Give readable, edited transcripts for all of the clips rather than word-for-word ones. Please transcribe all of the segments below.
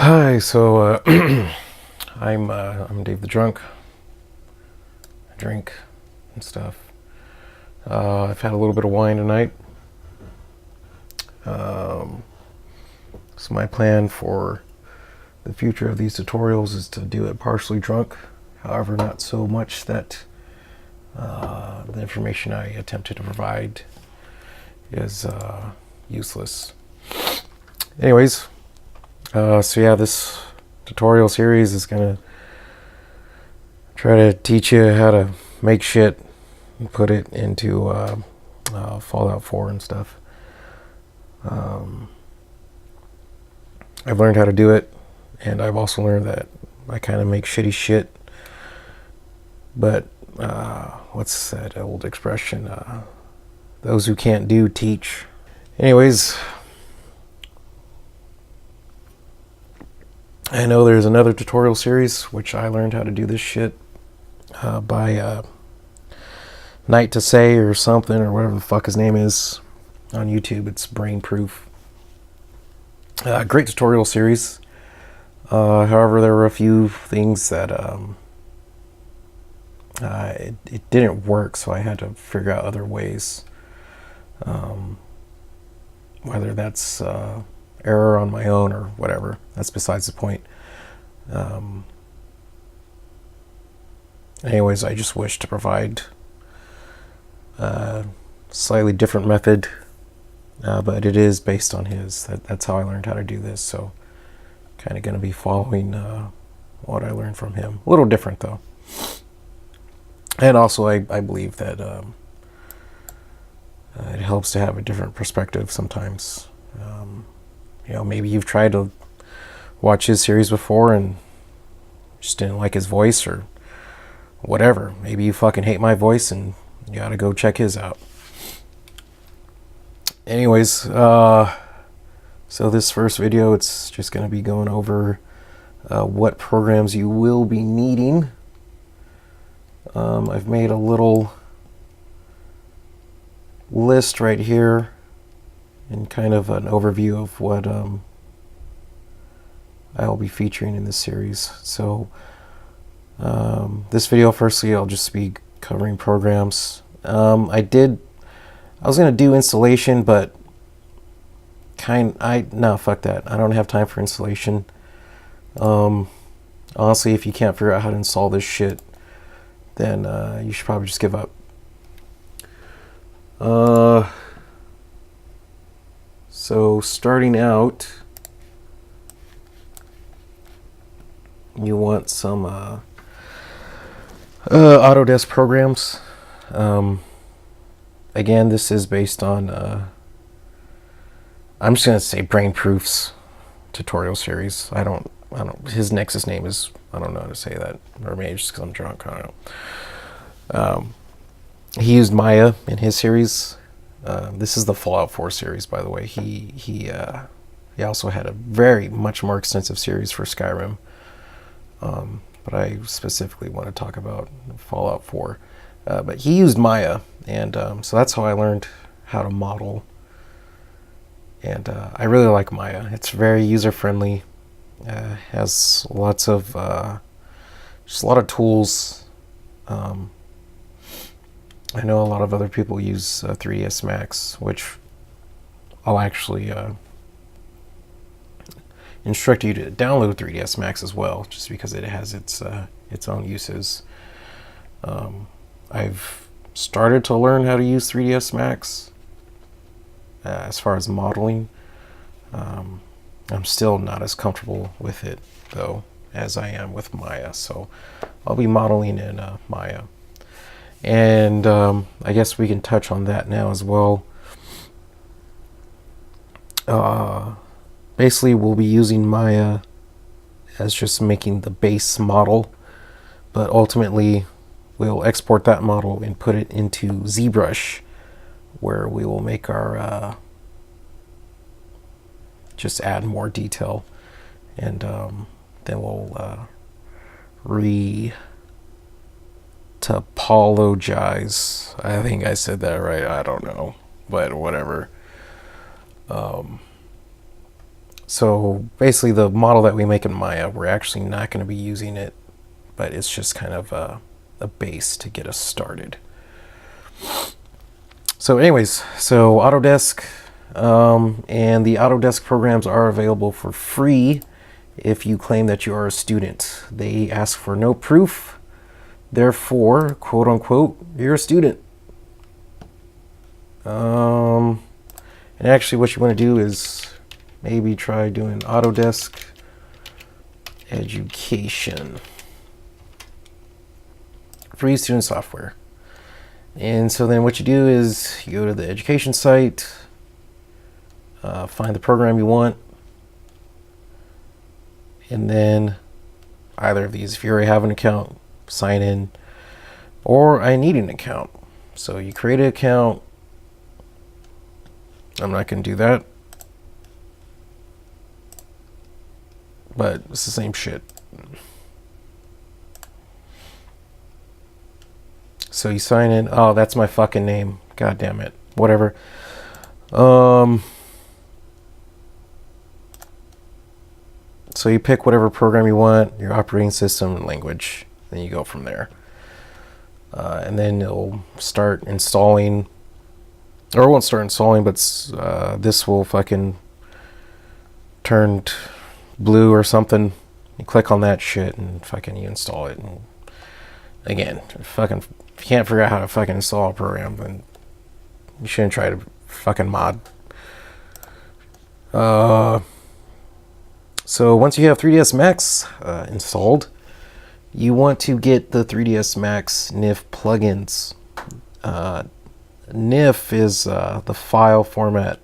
Hi, I'm Dave the Drunk. I drink and stuff. I've had a little bit of wine tonight. So my plan for the future of these tutorials is to do it partially drunk. However, not so much that the information I attempted to provide is useless. Anyways, this tutorial series is gonna try to teach you how to make shit and put it into Fallout 4 and stuff. I've learned how to do it, and I've also learned that I kind of make shitty shit. But what's that old expression? Those who can't do, teach. Anyways, I know there's another tutorial series which I learned how to do this shit by Night to Say or something, or whatever the fuck his name is on YouTube. It's Brainproof. Great tutorial series. However, there were a few things that it didn't work, so I had to figure out other ways. Whether that's error on my own or whatever, that's besides the point. Anyways, I just wish to provide a slightly different method, but it is based on his. That's how I learned how to do this, so kind of going to be following what I learned from him. A little different, though. And also, I believe that it helps to have a different perspective sometimes. Maybe you've tried to watch his series before and just didn't like his voice or whatever. Maybe you fucking hate my voice and you gotta go check his out. Anyways, so this first video, it's just gonna be going over what programs you will be needing. I've made a little list right here and kind of an overview of what I will be featuring in this series. So this video, firstly, I'll just be covering programs. I was gonna do installation, but no, fuck that. I don't have time for installation. Honestly, if you can't figure out how to install this shit, then you should probably just give up. So starting out, you want some Autodesk programs. Again, this is based on I'm just gonna say Brainproof's tutorial series. I don't his Nexus name is, I don't know how to say that, or maybe just because I'm drunk, I don't know. He used Maya in his series. This is the Fallout 4 series, by the way. He also had a very much more extensive series for Skyrim, but I specifically want to talk about Fallout 4. But he used Maya, and so that's how I learned how to model. And I really like Maya. It's very user-friendly. Has lots of just a lot of tools. I know a lot of other people use 3ds Max, which I'll actually instruct you to download 3ds Max as well, just because it has its own uses. I've started to learn how to use 3ds Max as far as modeling. I'm still not as comfortable with it, though, as I am with Maya, so I'll be modeling in Maya. And I guess we can touch on that now as well. Basically, we'll be using Maya as just making the base model, but ultimately we'll export that model and put it into ZBrush, where we will make our just add more detail, and then we'll topologize. I think I said that right. I don't know, but whatever. So basically, the model that we make in Maya, we're actually not going to be using it, but it's just kind of a base to get us started. So anyways, so Autodesk and the Autodesk programs are available for free if you claim that you are a student. They ask for no proof. Therefore, quote unquote, you're a student. And actually what you want to do is maybe try doing Autodesk education. Free student software. And so then what you do is you go to the education site, find the program you want, and then either of these, if you already have an account, sign in, or I need an account. So you create an account. I'm not going to do that, but it's the same shit. So you sign in. Oh, that's my fucking name. God damn it. Whatever. So you pick whatever program you want, your operating system and language, then you go from there. And then it'll start installing, or it won't start installing, but this will fucking turn blue or something. You click on that shit and fucking you install it. And again, fucking, if you can't figure out how to fucking install a program, then you shouldn't try to fucking mod. So once you have 3ds Max installed, you want to get the 3ds Max NIF plugins. NIF is the file format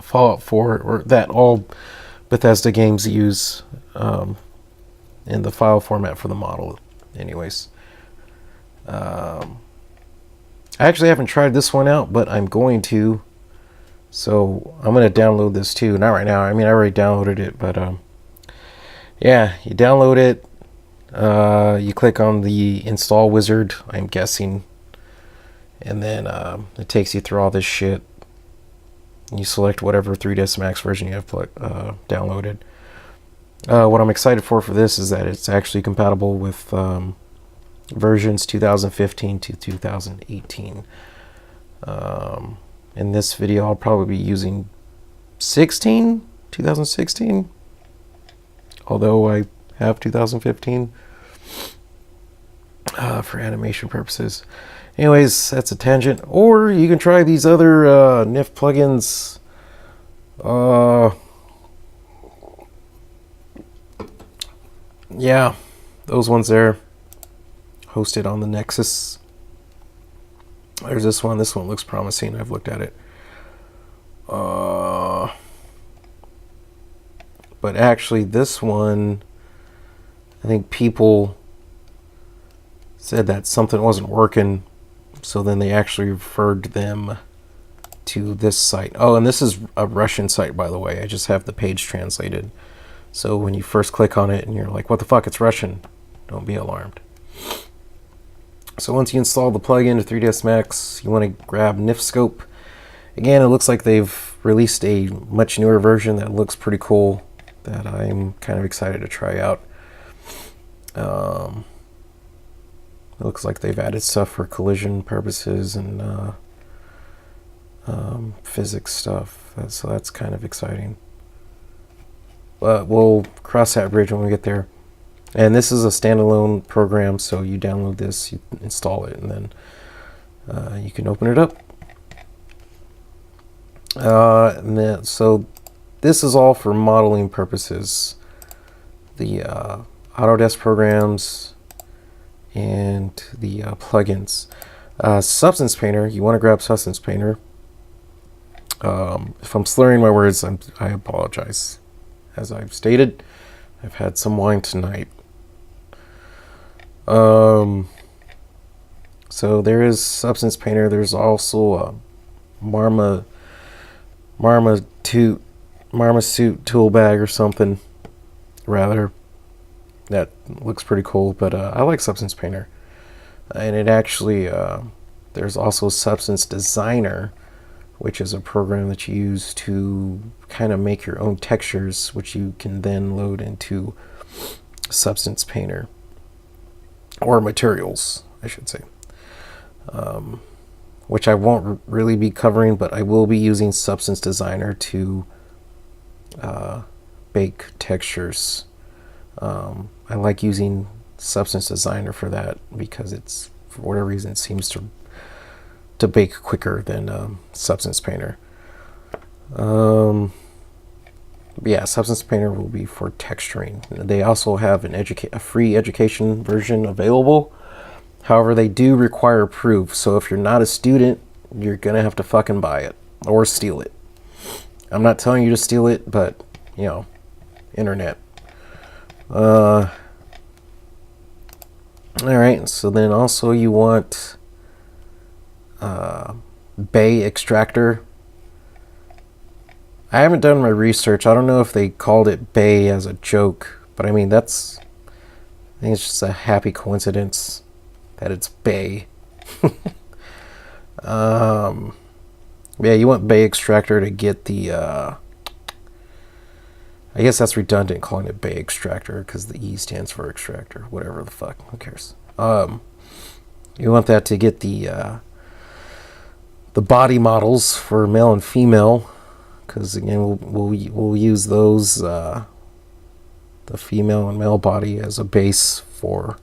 Fallout 4, or that all Bethesda games use in the file format for the model anyways. I actually haven't tried this one out, but I'm going to. So I'm going to download this too. Not right now. I mean, I already downloaded it, but yeah, you download it. You click on the install wizard, I'm guessing. And then it takes you through all this shit. You select whatever 3ds Max version you have downloaded. What I'm excited for this is that it's actually compatible with versions 2015 to 2018. In this video, I'll probably be using 2016, although I have 2015 for animation purposes. Anyways, that's a tangent. Or you can try these other NIF plugins. Yeah, those ones there, hosted on the Nexus. There's this one. This one looks promising. I've looked at it. But actually, this one, I think people said that something wasn't working, so then they actually referred them to this site. Oh, and this is a Russian site, by the way. I just have the page translated. So when you first click on it and you're like, what the fuck, it's Russian, don't be alarmed. So once you install the plugin to 3ds Max, you want to grab NIFscope. Again, it looks like they've released a much newer version that looks pretty cool, that I'm kind of excited to try out. It looks like they've added stuff for collision purposes and physics stuff, so that's kind of exciting. But we'll cross that bridge when we get there. And this is a standalone program, so you download this, you install it, and then you can open it up. So this is all for modeling purposes. The Autodesk programs and the plugins. Substance Painter, you want to grab Substance Painter. If I'm slurring my words, I apologize. As I've stated, I've had some wine tonight. So there is Substance Painter. There's also Marma Suit tool bag or something, rather. That looks pretty cool, but I like Substance Painter. And it actually, there's also Substance Designer, which is a program that you use to kind of make your own textures, which you can then load into Substance Painter, or Materials, I should say. Which I won't really be covering, but I will be using Substance Designer to bake textures. I like using Substance Designer for that because it's, for whatever reason, it seems to bake quicker than Substance Painter. Yeah, Substance Painter will be for texturing. They also have a free education version available. However, they do require proof, so if you're not a student, you're gonna have to fucking buy it or steal it. I'm not telling you to steal it, but you know, internet. All right, so then also you want Bay Extractor. I haven't done my research. I don't know if they called it Bay as a joke, but I mean, I think it's just a happy coincidence that it's Bay. Yeah, you want Bay Extractor to get the I guess that's redundant calling it Bay Extractor because the E stands for extractor, whatever the fuck, who cares. You want that to get the body models for male and female, because again we'll use those the female and male body as a base for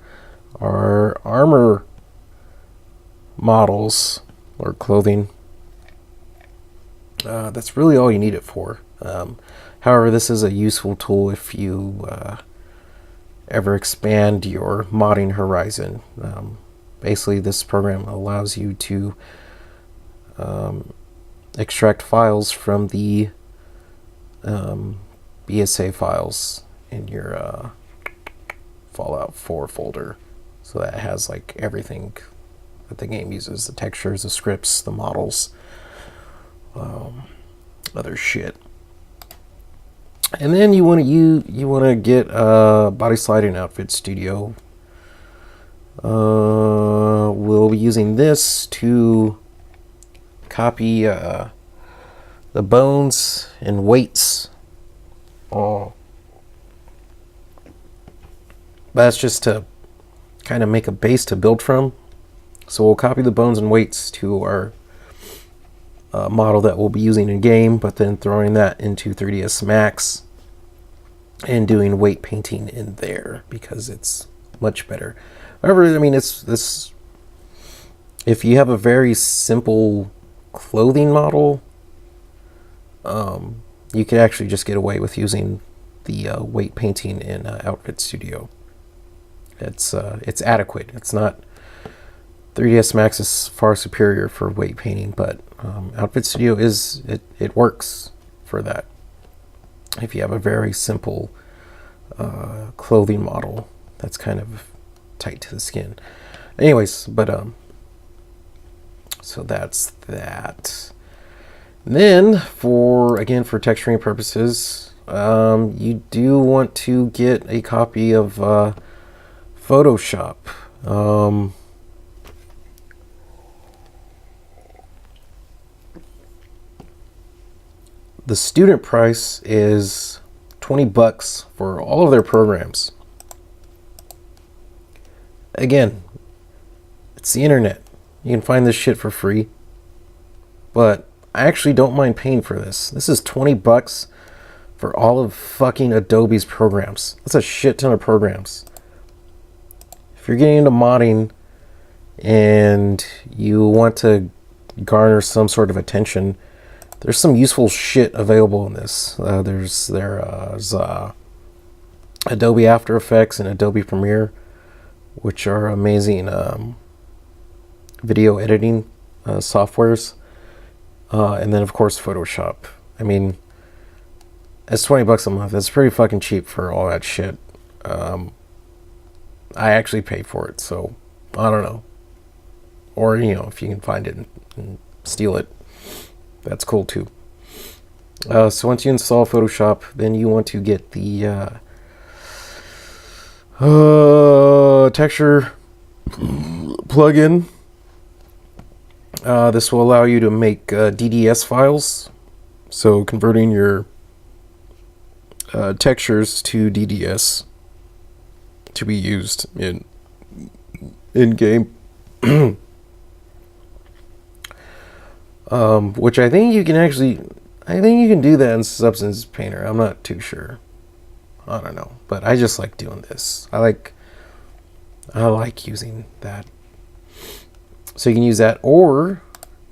our armor models or clothing. That's really all you need it for. However, this is a useful tool if you ever expand your modding horizon. Basically, this program allows you to extract files from the BSA files in your Fallout 4 folder. So that has like everything that the game uses: the textures, the scripts, the models, other shit. And then you want to get Body Sliding Outfit Studio. We'll be using this to copy the bones and weights. That's just to kind of make a base to build from. So we'll copy the bones and weights to our model that we'll be using in game, but then throwing that into 3ds Max and doing weight painting in there because it's much better. However, I mean, it's this. If you have a very simple clothing model, you could actually just get away with using the weight painting in Outfit Studio. It's adequate. It's not. 3ds Max is far superior for weight painting, but Outfit Studio it works for that. If you have a very simple clothing model that's kind of tight to the skin. Anyways, but so that's that. And then for texturing purposes, you do want to get a copy of Photoshop. The student price is $20 for all of their programs. Again, it's the internet. You can find this shit for free. But I actually don't mind paying for this. This is $20 for all of fucking Adobe's programs. That's a shit ton of programs. If you're getting into modding and you want to garner some sort of attention, there's some useful shit available in this. There's Adobe After Effects and Adobe Premiere, which are amazing video editing softwares. And then, of course, Photoshop. I mean, it's $20 a month. It's pretty fucking cheap for all that shit. I actually paid for it, so I don't know. Or, if you can find it and steal it, that's cool too. So once you install Photoshop, then you want to get the texture plugin. This will allow you to make DDS files, so converting your textures to DDS to be used in game. Which I think you can do that in Substance Painter. I'm not too sure. I don't know, but I just like doing this. I like using that. So you can use that, or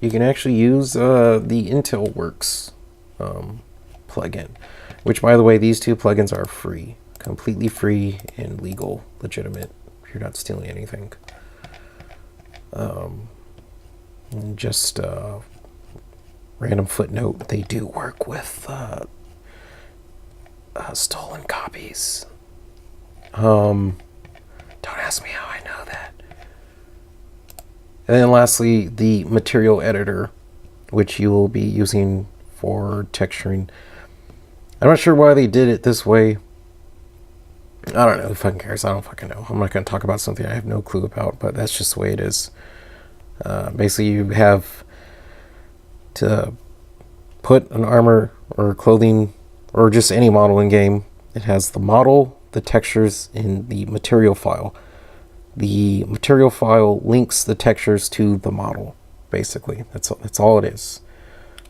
you can actually use the Intel Works plugin, which, by the way, these two plugins are free, completely free and legal, legitimate. You're not stealing anything. And just random footnote: they do work with stolen copies. Don't ask me how I know that. And then lastly, the material editor, which you will be using for texturing. I'm not sure why they did it this way. I don't know. Who fucking cares? I don't fucking know. I'm not going to talk about something I have no clue about, but that's just the way it is. Basically, you have to put an armor or clothing or just any model in game. It has the model, the textures, and the material file. The material file links the textures to the model, basically. That's all it is.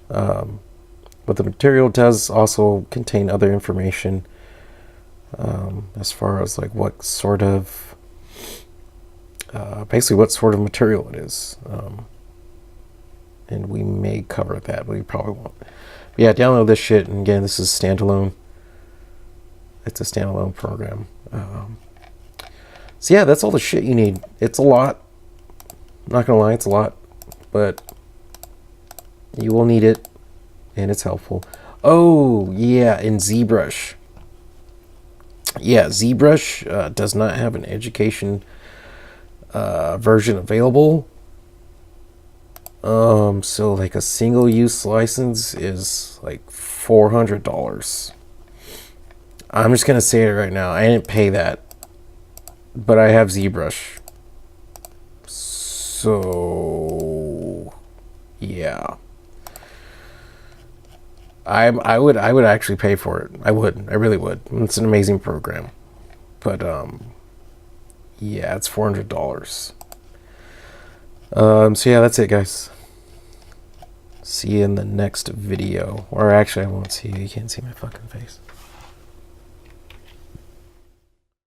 But the material does also contain other information as far as like what sort of basically what sort of material it is. And we may cover that, but we probably won't. But yeah, download this shit, and again, this is standalone. It's a standalone program. So yeah, that's all the shit you need. It's a lot. I'm not gonna lie, it's a lot, but you will need it, and it's helpful. Oh yeah, and ZBrush. Yeah, ZBrush does not have an education version available. So like a single use license is like $400. I'm just gonna say it right now. I didn't pay that, but I have ZBrush. So yeah, I would actually pay for it. I really would. It's an amazing program, but yeah, it's $400. So yeah, that's it, guys. See you in the next video. Or actually, I won't see you. You can't see my fucking face.